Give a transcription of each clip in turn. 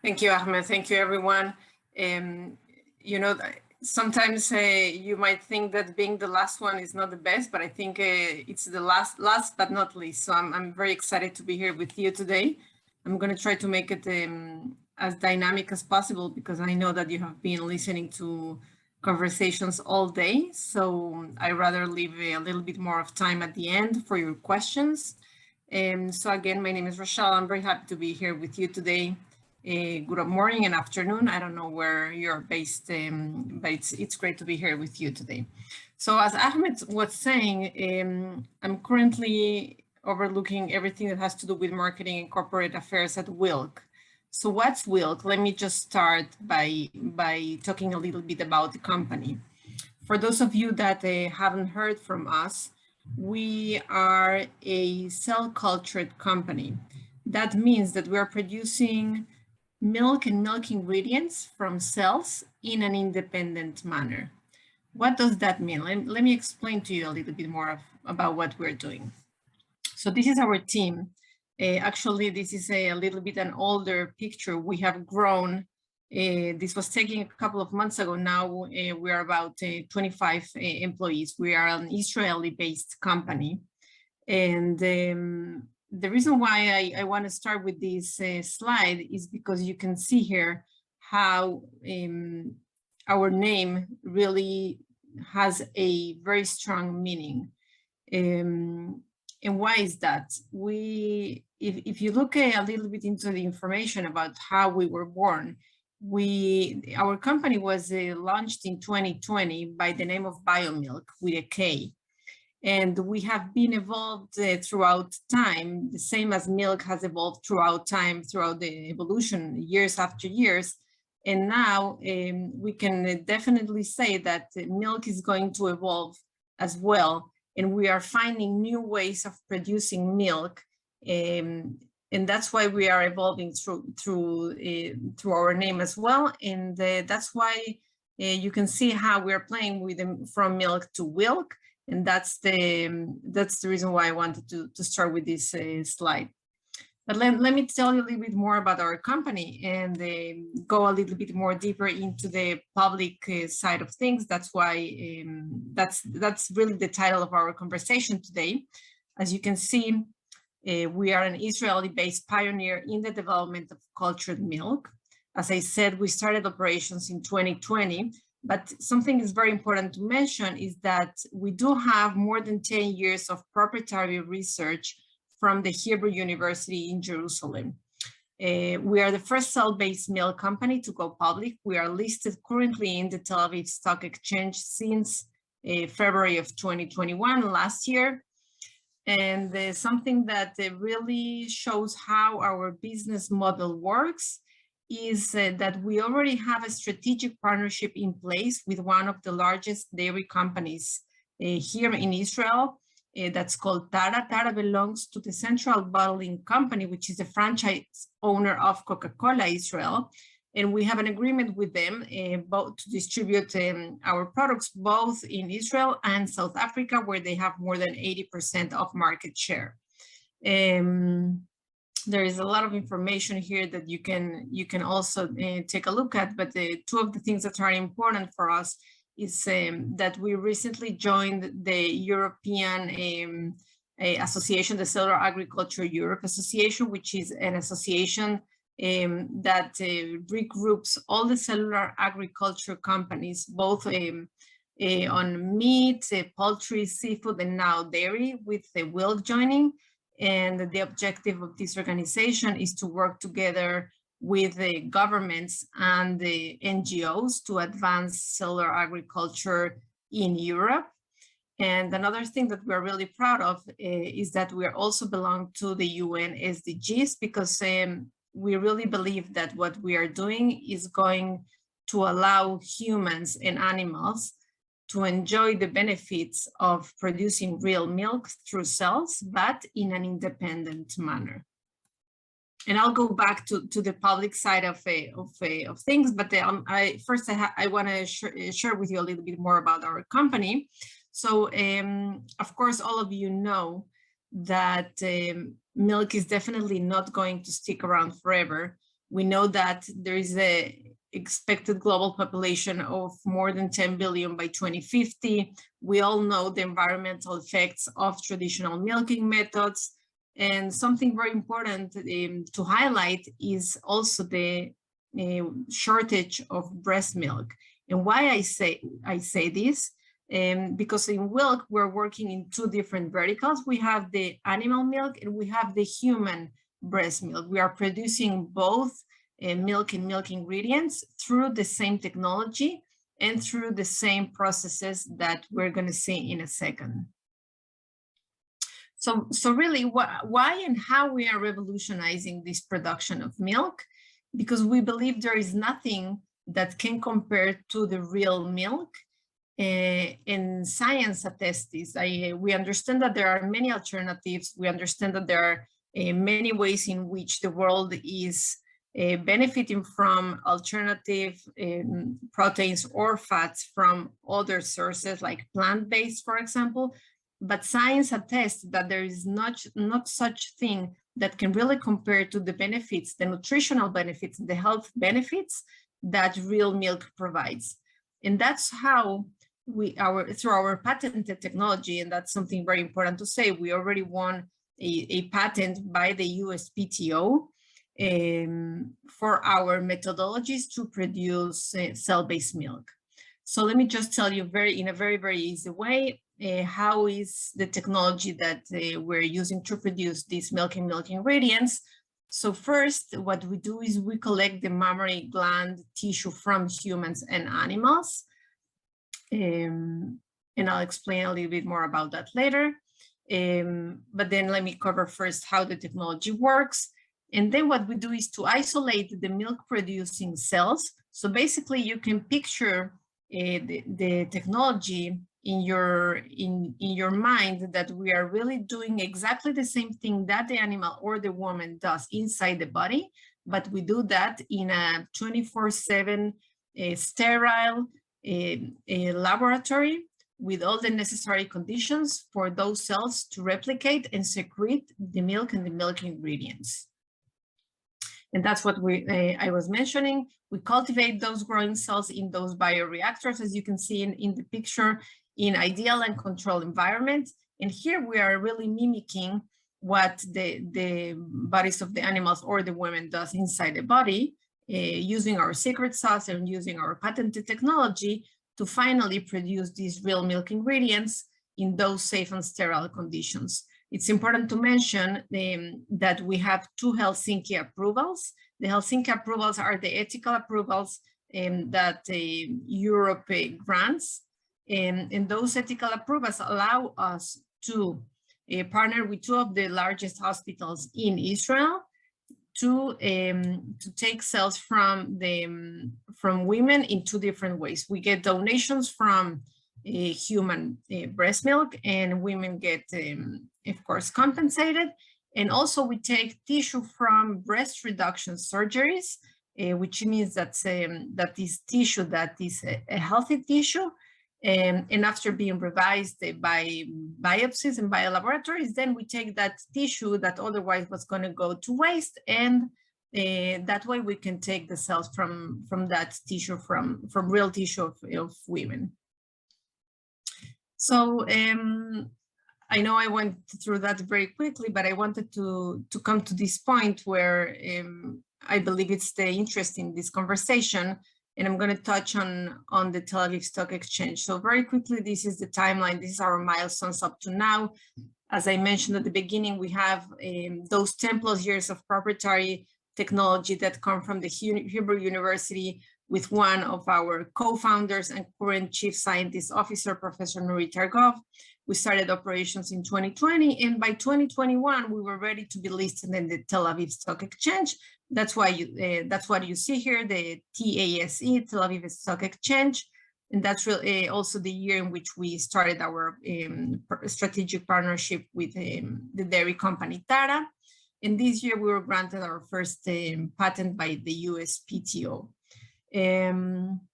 Thank you, Ahmed. Thank you, everyone. You know, sometimes you might think that being the last one is not the best, but I think it's the last but not least. So I'm very excited to be here with you today. I'm going to try to make it as dynamic as possible because I know that you have been listening to conversations all day. So I rather leave a little bit more of time at the end for your questions. So again, my name is Rachelle. I'm very happy to be here with you today. Good morning and afternoon. I don't know where you're based, but it's great to be here with you today. So as Ahmed was saying, I'm currently overlooking everything that has to do with marketing and corporate affairs at Wilk. So what's Wilk? Let me just start by talking a little bit about the company. For those of you that haven't heard from us, we are a cell-cultured company. That means that we are producing milk and milk ingredients from cells in an independent manner. What does that mean? Let me explain to you a little bit more about what we're doing. So this is our team. Actually, this is a little bit an older picture. We have grown. This was taken a couple of months ago. Now we are about 25 employees. We are an Israeli-based company. And the reason why I want to start with this slide is because you can see here how our name really has a very strong meaning. And why is that? If you look a little bit into the information about how we were born, our company was launched in 2020 by the name of BioMilk with a K. And we have been evolved throughout time, the same as milk has evolved throughout time, throughout the evolution, years after years. And now we can definitely say that milk is going to evolve as well. And we are finding new ways of producing milk. And that's why we are evolving through our name as well. And that's why you can see how we're playing with them from milk to Wilk. And that's the reason why I wanted to start with this slide. But let me tell you a little bit more about our company and go a little bit more deeper into the public side of things. That's why that's really the title of our conversation today. As you can see, we are an Israeli-based pioneer in the development of cultured milk. As I said, we started operations in 2020. But something is very important to mention is that we do have more than 10 years of proprietary research from the Hebrew University in Jerusalem. We are the first cell-based milk company to go public. We are listed currently in the Tel Aviv Stock Exchange since February of 2021, last year. And something that really shows how our business model works is that we already have a strategic partnership in place with one of the largest dairy companies here in Israel. That's called Tara. Tara belongs to the Central Bottling Company, which is a franchise owner of Coca-Cola Israel. And we have an agreement with them both to distribute our products both in Israel and South Africa, where they have more than 80% of market share. There is a lot of information here that you can also take a look at, but two of the things that are important for us is that we recently joined the European association, the Cellular Agriculture Europe Association, which is an association that regroups all the cellular agriculture companies, both on meat, poultry, seafood, and now dairy, with the Wilk joining. And the objective of this organization is to work together with the governments and the NGOs to advance cellular agriculture in Europe. And another thing that we're really proud of is that we also belong to the UN SDGs, because we really believe that what we are doing is going to allow humans and animals to enjoy the benefits of producing real milk through cells, but in an independent manner. And I'll go back to the public side of things, but first I want to share with you a little bit more about our company. So, of course, all of you know that milk is definitely not going to stick around forever. We know that there is a expected global population of more than 10 billion by 2050. We all know the environmental effects of traditional milking methods. And something very important to highlight is also the shortage of breast milk. And why I say this, because in Wilk, we're working in two different verticals. We have the animal milk and we have the human breast milk. We are producing both milk and milk ingredients through the same technology and through the same processes that we're going to see in a second. So really, why and how we are revolutionizing this production of milk? Because we believe there is nothing that can compare to the real milk. And science attests this. We understand that there are many alternatives. We understand that there are many ways in which the world is benefiting from alternative proteins or fats from other sources like plant-based, for example. But science attests that there is not such thing that can really compare to the benefits, the nutritional benefits, the health benefits that real milk provides. And that's how through our patented technology, and that's something very important to say, we already won a patent by the USPTO for our methodologies to produce cell-based milk. So let me just tell you in a very, very easy way, how is the technology that we're using to produce these milk and milk ingredients. So first, what we do is we collect the mammary gland tissue from humans and animals. And I'll explain a little bit more about that later. But then let me cover first how the technology works. And then what we do is to isolate the milk producing cells. So basically you can picture the technology in your mind that we are really doing exactly the same thing that the animal or the woman does inside the body, but we do that in a 24/7 sterile laboratory with all the necessary conditions for those cells to replicate and secrete the milk and the milk ingredients. And that's what I was mentioning. We cultivate those growing cells in those bioreactors, as you can see in the picture, in ideal and controlled environments. And here we are really mimicking what the bodies of the animals or the women does inside the body, using our secret sauce and using our patented technology to finally produce these real milk ingredients in those safe and sterile conditions. It's important to mention that we have two Helsinki approvals. The Helsinki approvals are the ethical approvals that Europe grants. And those ethical approvals allow us to partner with two of the largest hospitals in Israel to take cells from women in two different ways. We get donations from human breast milk, and women get, of course, compensated. And also we take tissue from breast reduction surgeries, which means that this tissue that is a healthy tissue, and after being revised by biopsies and biolaboratories, then we take that tissue that otherwise was going to go to waste, and that way we can take the cells from that tissue, from real tissue of women. So I know I went through that very quickly, but I wanted to come to this point where I believe it's the interest in this conversation. And I'm going to touch on the Tel Aviv Stock Exchange. So very quickly, this is the timeline. This is our milestones up to now. As I mentioned at the beginning, we have those 10+ years of proprietary technology that come from the Hebrew University with one of our co-founders and current chief scientist officer, Professor Nurit Argov. We started operations in 2020, and by 2021, we were ready to be listed in the Tel Aviv Stock Exchange. That's what you see here, the TASE, Tel Aviv Stock Exchange. And that's really also the year in which we started our strategic partnership with the dairy company Tara. And this year we were granted our first patent by the USPTO.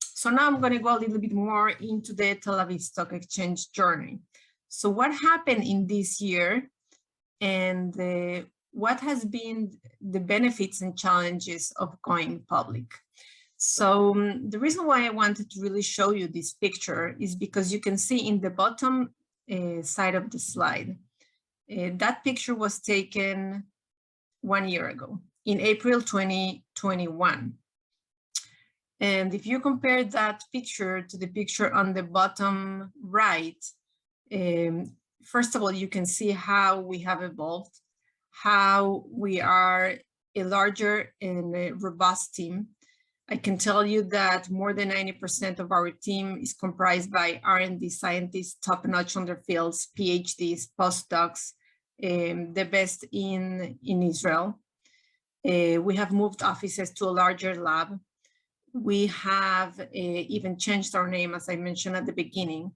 So now I'm going to go a little bit more into the Tel Aviv Stock Exchange journey. So what happened in this year, and what has been the benefits and challenges of going public. So the reason why I wanted to really show you this picture is because you can see in the bottom side of the slide, that picture was taken 1 year ago in April 2021. And if you compare that picture to the picture on the bottom right, first of all, you can see how we have evolved, how we are a larger and a robust team. I can tell you that more than 90% of our team is comprised by R&D scientists, top-notch on their fields, PhDs, postdocs, the best in Israel. We have moved offices to a larger lab. We have even changed our name, as I mentioned at the beginning.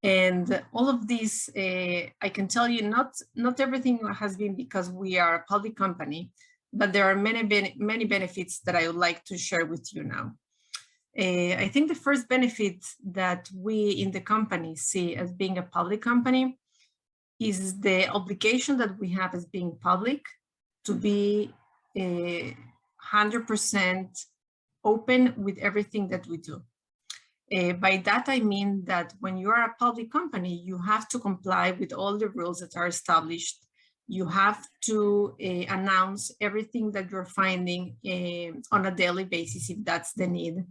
And all of this, I can tell you, not everything has been because we are a public company, but there are many benefits that I would like to share with you now. I think the first benefit that we in the company see as being a public company is the obligation that we have as being public to be 100% open with everything that we do. By that, I mean that when you are a public company, you have to comply with all the rules that are established. You have to announce everything that you're finding on a daily basis, if that's the need.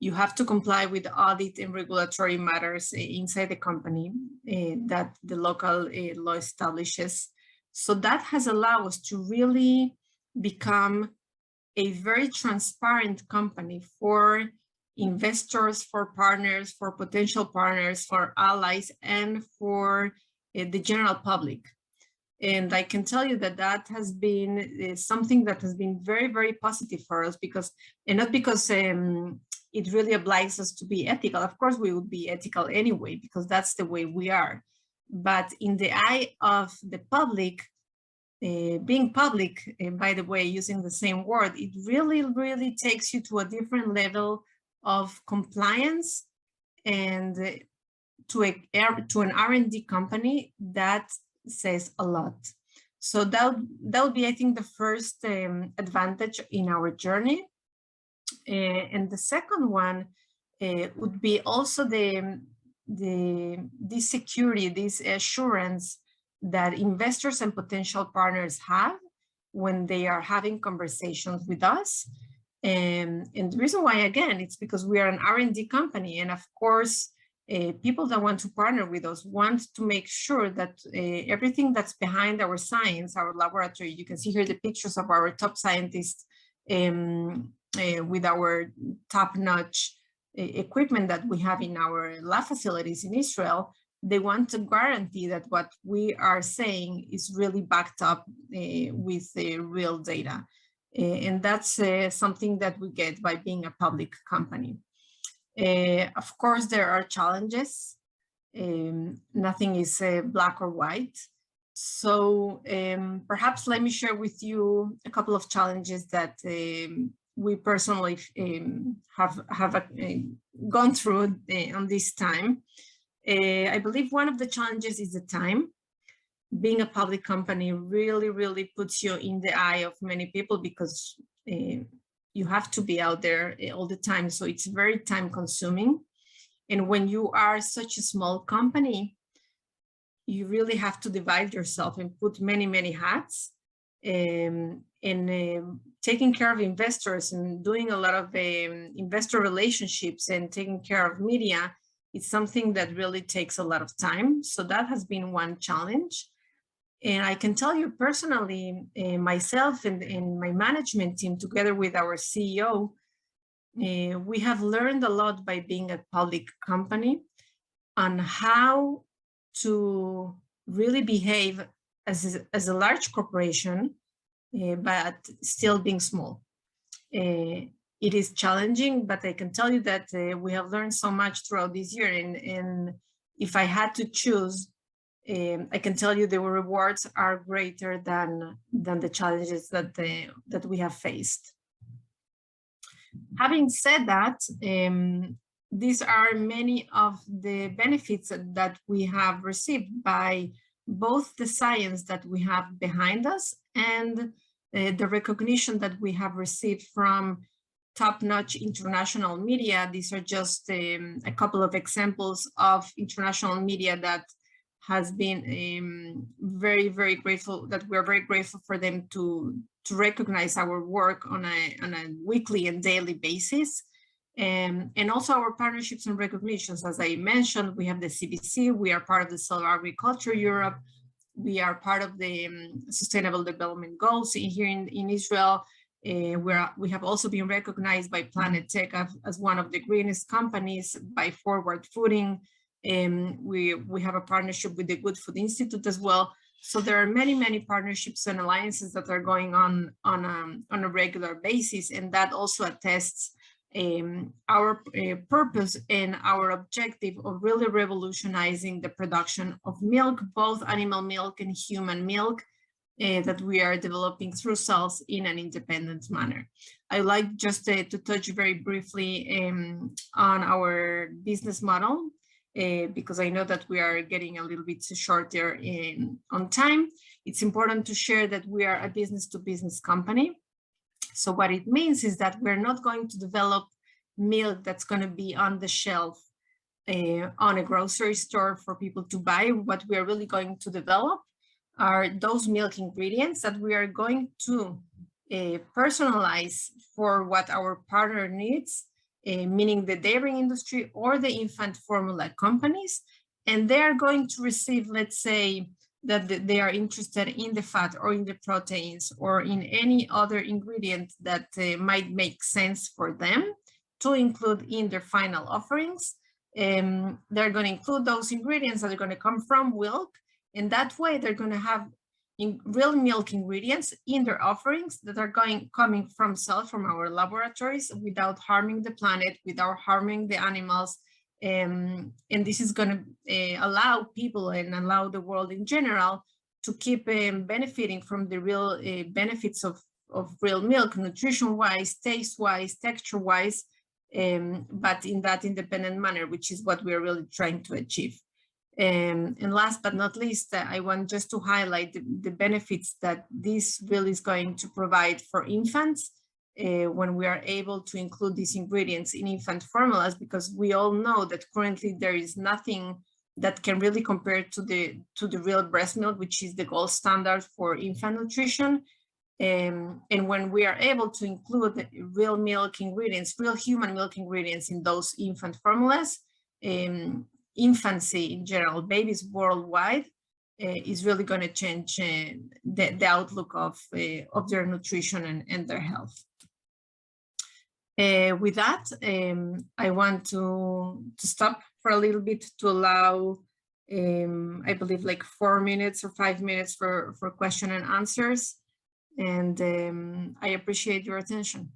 You have to comply with audit and regulatory matters inside the company that the local law establishes. So that has allowed us to really become a very transparent company for investors, for partners, for potential partners, for allies, and for the general public. And I can tell you that that has been something that has been very, very positive for us, because, and not because it really obliges us to be ethical. Of course, we would be ethical anyway, because that's the way we are. But in the eye of the public, being public, by the way, using the same word, it really, really takes you to a different level of compliance, and to an R&D company, that says a lot. So that would be, I think, the first advantage in our journey. And the second one would be also this security, this assurance that investors and potential partners have when they are having conversations with us. And the reason why, again, it's because we are an R&D company. And of course, people that want to partner with us want to make sure that everything that's behind our science, our laboratory, you can see here the pictures of our top scientists with our top-notch equipment that we have in our lab facilities in Israel. They want to guarantee that what we are saying is really backed up with real data. And that's something that we get by being a public company. Of course, there are challenges. Nothing is black or white. So perhaps let me share with you a couple of challenges that we personally have gone through on this time. I believe one of the challenges is the time. Being a public company really puts you in the eye of many people, because you have to be out there all the time. So it's very time consuming. And when you are such a small company, you really have to divide yourself and put many hats. And taking care of investors and doing a lot of investor relationships and taking care of media, it's something that really takes a lot of time. So that has been one challenge. And I can tell you personally, myself and my management team, together with our CEO, we have learned a lot by being a public company on how to really behave as a large corporation, but still being small. It is challenging, but I can tell you that we have learned so much throughout this year. And if I had to choose, I can tell you the rewards are greater than the challenges that we have faced. Having said that, these are many of the benefits that we have received by both the science that we have behind us and the recognition that we have received from top-notch international media. These are just a couple of examples of international media that has been very, very grateful, that we're very grateful for them to recognize our work on a weekly and daily basis. And also our partnerships and recognitions. As I mentioned, we have the CBC, we are part of the Cellular Agriculture Europe, we are part of the Sustainable Development Goals here in Israel. We have also been recognized by Planet Tech as one of the greenest companies by Forward Fooding. We have a partnership with the Good Food Institute as well. So there are many, many partnerships and alliances that are going on a regular basis, and that also attests our purpose and our objective of really revolutionizing the production of milk, both animal milk and human milk, that we are developing through cells in an independent manner. I like just to touch very briefly on our business model, because I know that we are getting a little bit short there on time. It's important to share that we are a business-to-business company. So what it means is that we're not going to develop milk that's going to be on the shelf on a grocery store for people to buy. What we are really going to develop are those milk ingredients that we are going to personalize for what our partner needs, meaning the dairy industry or the infant formula companies. And they are going to receive, let's say, that they are interested in the fat or in the proteins or in any other ingredient that might make sense for them to include in their final offerings. They're going to include those ingredients that are going to come from Wilk, and that way they're going to have real milk ingredients in their offerings that are coming from cells from our laboratories without harming the planet, without harming the animals. And this is going to allow people and allow the world in general to keep benefiting from the real benefits of real milk, nutrition-wise, taste-wise, texture-wise, but in that independent manner, which is what we're really trying to achieve. And last but not least, I want just to highlight the benefits that this really is going to provide for infants when we are able to include these ingredients in infant formulas, because we all know that currently there is nothing that can really compare to the real breast milk, which is the gold standard for infant nutrition. And when we are able to include real milk ingredients, real human milk ingredients in those infant formulas, infancy in general, babies worldwide, is really going to change the outlook of their nutrition and their health. With that, I want to stop for a little bit to allow, I believe, like 4 minutes or 5 minutes for question and answers. And I appreciate your attention.